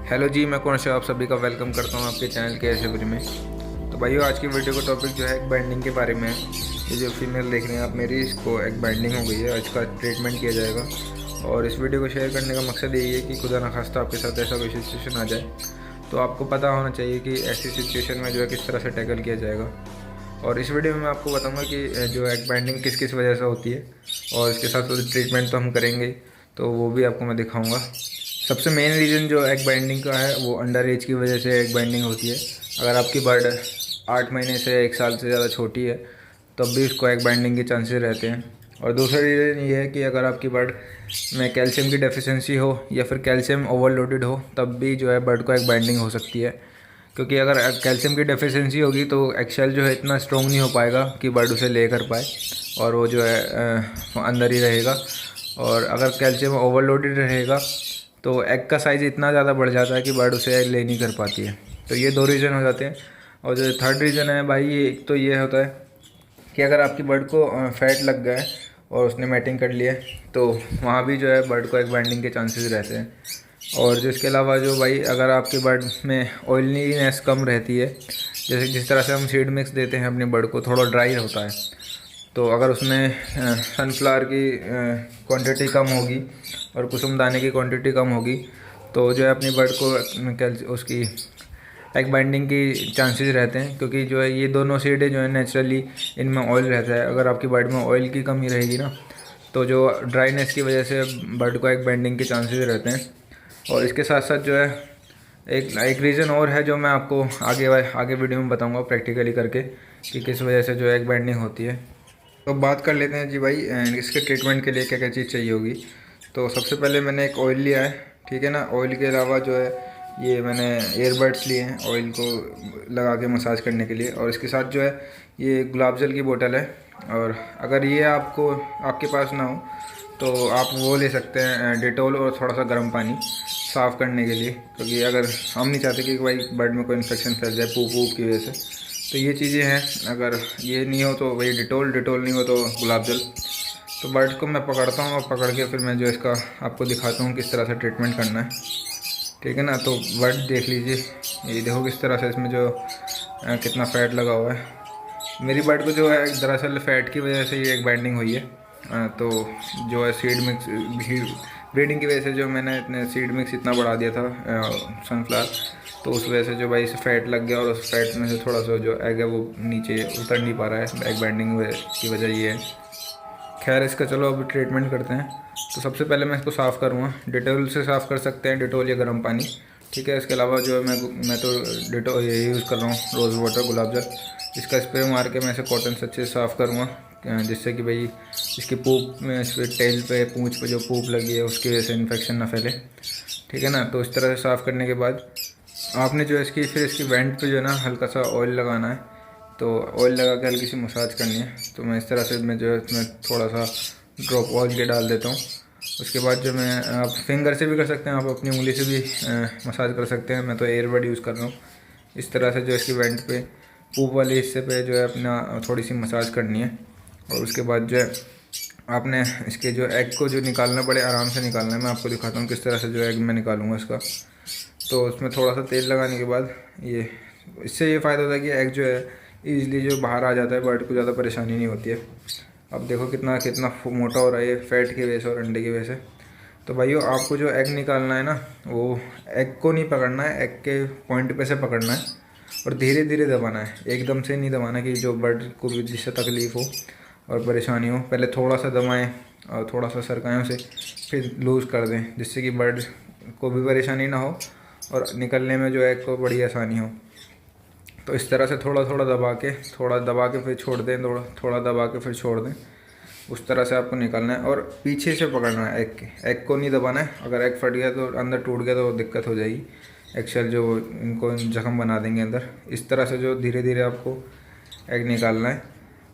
Hello जी, मैं कौन से आप सभी का वेलकम करता हूँ आपके चैनल के एसेवरी में। तो भाइयों, आज की वीडियो का टॉपिक जो है एग बाइंडिंग के बारे में है। ये जो फीमेल देख रहे हैं आप मेरी, इसको एग बाइंडिंग हो गई है, इसका ट्रीटमेंट किया जाएगा। और इस वीडियो को शेयर करने का मकसद यही है कि खुदा न खास्ता आपके साथ ऐसा कोई सिचुएशन आ जाए तो आपको पता होना चाहिए कि ऐसी सिचुएशन में जो है किस तरह से टैकल किया जाएगा। और इस वीडियो में मैं आपको बताऊंगा कि जो एग बाइंडिंग किस किस वजह से होती है, और इसके साथ साथ ट्रीटमेंट तो हम करेंगे, तो वो भी आपको मैं दिखाऊंगा। सबसे मेन रीज़न जो एग बाइंडिंग का है वो अंडर एज की वजह से एग बाइंडिंग होती है। अगर आपकी बर्ड 8 महीने से 1 साल से ज़्यादा छोटी है तब भी उसको एग बाइंडिंग के चांसेस रहते हैं। और दूसरा रीज़न ये है कि अगर आपकी बर्ड में कैल्शियम की डेफिशिएंसी हो या फिर कैल्शियम ओवरलोडेड हो तब भी जो है बर्ड को एग बाइंडिंग हो सकती है। क्योंकि अगर कैल्शियम की डेफिशिएंसी होगी तो एक्सेल जो है इतना स्ट्रॉन्ग नहीं हो पाएगा कि बर्ड उसे ले कर पाए, और वो जो है अंदर ही रहेगा। और अगर कैल्शियम ओवरलोडेड रहेगा तो एग का साइज़ इतना ज़्यादा बढ़ जाता है कि बर्ड उसे ले नहीं कर पाती है। तो ये 2 रीज़न हो जाते हैं। और जो थर्ड रीज़न है भाई, ये एक तो ये होता है कि अगर आपकी बर्ड को फैट लग गया है और उसने मैटिंग कर लिया है तो वहाँ भी जो है बर्ड को एग बाइंडिंग के चांसेस रहते हैं। और जो इसके अलावा जो भाई, अगर आपके बर्ड में ऑयलीनेस कम रहती है, जैसे जिस तरह से हम सीड मिक्स देते हैं अपने बर्ड को, थोड़ा ड्राई होता है, तो अगर उसमें सनफ्लावर की क्वांटिटी कम होगी और कुसुम दाने की क्वांटिटी कम होगी तो जो है अपनी बर्ड को उसकी एग बाइंडिंग की चांसेस रहते हैं। क्योंकि जो है ये दोनों सीडें जो है नेचुरली इनमें ऑयल रहता है। अगर आपकी बर्ड में ऑयल की कमी रहेगी ना तो जो ड्राइनेस की वजह से बर्ड को एग बाइंडिंग के चांसेस रहते हैं। और इसके साथ साथ जो है एक रीज़न और है जो मैं आपको आगे आगे वीडियो में बताऊंगा प्रैक्टिकली करके कि किस वजह से जो एग बाइंडिंग होती है। तो बात कर लेते हैं जी भाई, इसके ट्रीटमेंट के लिए क्या क्या चीज़ चाहिए होगी। तो सबसे पहले मैंने एक ऑयल लिया है, ठीक है ना। ऑयल के अलावा जो है ये मैंने एयरबड्स लिए हैं ऑयल को लगा के मसाज करने के लिए। और इसके साथ जो है ये गुलाब जल की बोतल है। और अगर ये आपके पास ना हो तो आप वो ले सकते हैं डेटॉल और थोड़ा सा गर्म पानी साफ़ करने के लिए। क्योंकि अगर हम नहीं चाहते कि भाई बर्ड में कोई इन्फेक्शन फैल जाए पूप वूप की वजह से, तो ये चीज़ें हैं। अगर ये नहीं हो तो वही डिटोल नहीं हो तो गुलाब जल। तो बर्ड को मैं पकड़ता हूँ और पकड़ के फिर मैं जो इसका आपको दिखाता हूँ किस तरह से ट्रीटमेंट करना है, ठीक है ना। तो बर्ड देख लीजिए, ये देखो किस तरह से इसमें जो कितना फ़ैट लगा हुआ है। मेरी बर्ड को जो है दरअसल फ़ैट की वजह से ये एक बाइंडिंग हुई है। तो जो है सीड मिक्स ब्रीडिंग की वजह से जो मैंने इतने सीड मिक्स इतना बढ़ा दिया था सनफ्लावर, तो उस वजह से जो भाई इसे फैट लग गया और उस फैट में से थोड़ा सा जो एग है वो नीचे उतर नहीं पा रहा है। एग बाइंडिंग की वजह ये है। खैर, इसका चलो अब ट्रीटमेंट करते हैं। तो सबसे पहले मैं इसको साफ़ करूँगा। डिटोल से साफ़ कर सकते हैं, डिटोल या गर्म पानी, ठीक है। इसके अलावा जो है मैं तो डिटोल ये यूज़ कर रहा हूँ, रोज़ वाटर गुलाब जल। इसका स्प्रे मार के मैं इसे कॉटन से अच्छे से साफ़ करूँगा, जिससे कि भाई इसकी पूप में, इस टेल पे, पूँछ पे जो पूप लगी है उसकी वजह से इन्फेक्शन ना फैले, ठीक है ना। तो इस तरह से साफ़ करने के बाद आपने जो फिर इसकी वेंट पे जो है ना हल्का सा ऑयल लगाना है। तो ऑयल लगा के हल्की सी मसाज करनी है। तो मैं इस तरह से मैं जो है इसमें थोड़ा सा ड्रॉप ऑयल के डाल देता हूँ। उसके बाद जो मैं, आप फिंगर से भी कर सकते हैं, आप अपनी उंगली से भी मसाज कर सकते हैं। मैं तो एयरबड यूज़ कर रहा हूँ। इस तरह से जो इसकी वेंट पे, पूप वाले हिस्से पे जो है अपना थोड़ी सी मसाज करनी है। और उसके बाद जो है आपने इसके जो एग को जो निकालना, बड़े आराम से निकालना है। मैं आपको दिखाता हूँ किस तरह से जो एग मैं निकालूँगा इसका। तो उसमें थोड़ा सा तेल लगाने के बाद इससे ये फ़ायदा होता है कि एग जो है ईज़िली जो बाहर आ जाता है, बर्ड को ज़्यादा परेशानी नहीं होती है। अब देखो कितना कितना मोटा हो रहा है ये फैट की वजह से और अंडे की वजह से। तो भाइयों, आपको जो एग निकालना है ना, वो एग को नहीं पकड़ना है, एग के पॉइंट पे से पकड़ना है और धीरे धीरे दबाना है। एकदम से नहीं दबाना कि जो बर्ड को भी जिससे तकलीफ़ हो और परेशानी हो। पहले थोड़ा सा दबाएं और थोड़ा सा सरकाएं उसे, फिर लूज़ कर दें, जिससे कि बर्ड को भी परेशानी ना हो और निकलने में जो एग को बड़ी आसानी हो। तो इस तरह से थोड़ा दबा के फिर छोड़ दें, थोड़ा दबा के फिर छोड़ दें। उस तरह से आपको निकालना है और पीछे से पकड़ना है एग को नहीं दबाना है। अगर एग फट गया तो अंदर टूट गया तो दिक्कत हो जाएगी। एक्सेल जो इनको जख्म बना देंगे अंदर। इस तरह से जो धीरे धीरे आपको एग निकालना है,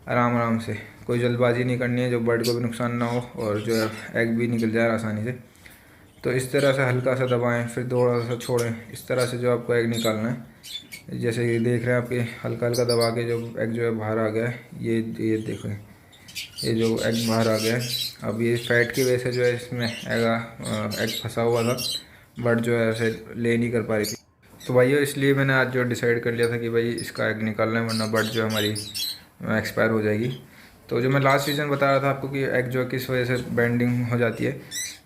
आराम आराम से, कोई जल्दबाजी नहीं करनी है, जो बर्ड को भी नुकसान ना हो और जो एग भी निकल जाए आसानी से। तो इस तरह से हल्का सा दबाएं, फिर थोड़ा सा छोड़ें। इस तरह से जो आपको एग निकालना है, जैसे ये देख रहे हैं आपके, हल्का हल्का दबा के जो एग जो है बाहर आ गया है। ये देखो, ये जो एग बाहर आ गया है। अब ये फैट की वजह से जो है इसमें एग फंसा हुआ था, बर्ड जो है ऐसे ले नहीं कर पा रही थी। तो भाइयों इसलिए मैंने आज जो डिसाइड कर लिया था कि भाई इसका एग निकालना है, वरना बर्ड जो हमारी एक्सपायर हो जाएगी। तो जो मैं लास्ट रीज़न बता रहा था आपको कि एग जो किस वजह से बेंडिंग हो जाती है,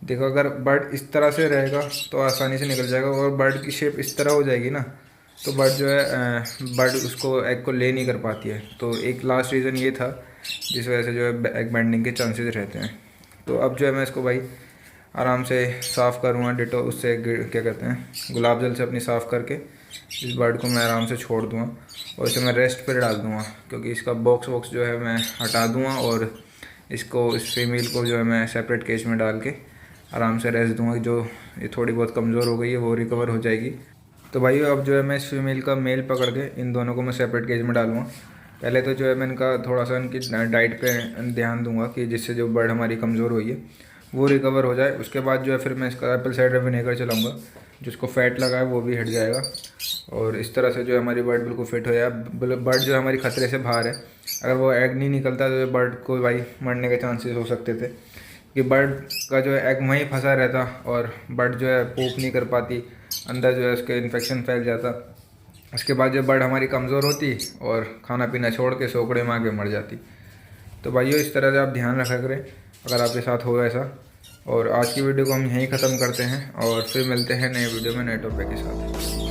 देखो अगर बर्ड इस तरह से रहेगा तो आसानी से निकल जाएगा, और बर्ड की शेप इस तरह हो जाएगी ना तो बर्ड जो है बर्ड उसको एग को ले नहीं कर पाती है। तो एक लास्ट रीज़न ये था जिस वजह से जो है एग बेंडिंग के चांसेस रहते हैं। तो अब जो है मैं इसको भाई आराम से साफ़ करूँगा, डिटो उससे क्या कहते हैं गुलाब जल से अपनी साफ़ करके इस बर्ड को मैं आराम से छोड़ दूँगा और इसे मैं रेस्ट पर डाल दूँगा, क्योंकि इसका बॉक्स वॉक्स जो है मैं हटा दूँगा और इसको इस फीमेल को जो है मैं सेपरेट केज में डाल के आराम से रेस्ट दूँगा। जो ये थोड़ी बहुत कमज़ोर हो गई है वो रिकवर हो जाएगी। तो भाई अब जो है मैं इस फीमेल का मेल पकड़ के इन दोनों को मैं सेपरेट केज में डालूँगा। पहले तो जो है मैं इनका थोड़ा सा इनकी डाइट पे ध्यान दूंगा कि जिससे जो बर्ड हमारी कमज़ोर हुई है वो रिकवर हो जाए। उसके बाद जो है फिर मैं इसका एप्पल साइडर विनेगर चलाऊँगा, जिसको फैट लगा है वो भी हट जाएगा, और इस तरह से जो है हमारी बर्ड बिल्कुल फिट हो जाए। बर्ड जो हमारी ख़तरे से बाहर है, अगर वो एग नहीं निकलता तो बर्ड को भाई मरने के चांसेस हो सकते थे, कि बर्ड का जो है एग वहीं फंसा रहता और बर्ड जो है पोप नहीं कर पाती, अंदर जो है उसके इन्फेक्शन फैल जाता। उसके बाद जो बर्ड हमारी कमज़ोर होती और खाना पीना छोड़ के सोकड़े में आके मर जाती। तो भाइयों इस तरह से आप ध्यान रखा करें अगर आपके साथ हो ऐसा। और आज की वीडियो को हम यहीं ख़त्म करते हैं और फिर मिलते हैं नए वीडियो में नए टॉपिक के साथ।